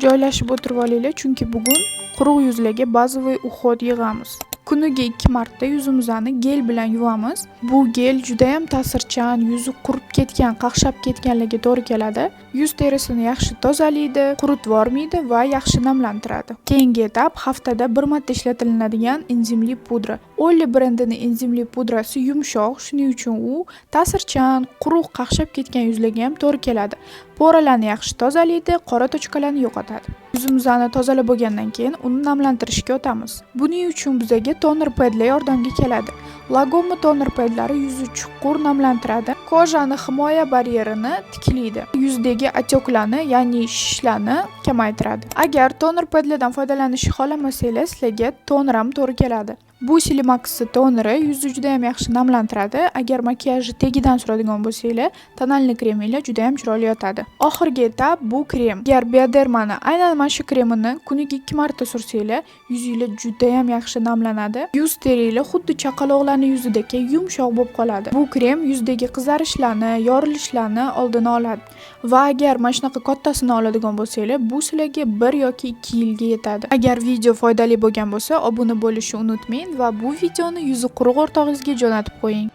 Joylashib o'tirib olinglar, chunki bugun quruq yuzlarga bazaviy uhod yig'amiz. Kuniga 2 marta yuzimizni gel bilan yuvamiz. Bu gel juda ham ta'sirchan, yuzi qurib ketgan, qaqshab ketganlarga to'g'ri keladi. Yuz terisini yaxshi tozalaydi, quritib yormaydi va yaxshi namlantiradi. Keyingi etap haftada 1 marta ishlatiladigan enzimli pudra. Olli brendining enzimli pudrasi yumshoq, shuning uchun u ta'sirchan, quruq, qaqshab ketgan yuzlarga ham to'g'ri keladi. Poralarni yaxshi tozalaydi, qora tochkalarni yo'qotadi. Yuzimizni tozalab bo'lgandan keyin uni namlantirishga o'tamiz. Buning uchun bizga toner padlar yordamga keladi. Lagoma toner padlari yuzni chuqur namlantiradi, kojani himoya baryerini tiklaydi, yuzdagi otyoqlarni, ya'ni shishlarni kamaytiradi. Agar toner padlardan foydalanishni xohlamasanglar, sizlarga toner ham to'g'ri keladi. Bu Silimax toneri yuzni juda ham yaxshi namlantiradi. Agar makiyajni tegidan suradigan bo'lsanglar, tonalni kreminglar juda ham chiroyli yotadi. Oxirgi etap bu krem. Agar Biodermani aynan mana shu kremini kuniga 2 marta sursanglar, yuzinglar juda ham yaxshi namlanadi. Yuz teringlar xuddi chaqaloqlarning yuzidagi yumshoq bo'lib qoladi. Bu krem yuzdagi qizarishlarni, yorilishlarni oldini oladi. Va agar mana shunaqa kattasini oladigan bo'lsanglar, bu sizlarga 1 yoki 2 yilga yetadi. Agar video foydali bo'lgan bo'lsa, obuna bo'lishni unutmang va bu videoni yuzi quruq o'rtog'ingizga jo'natib qo'ying.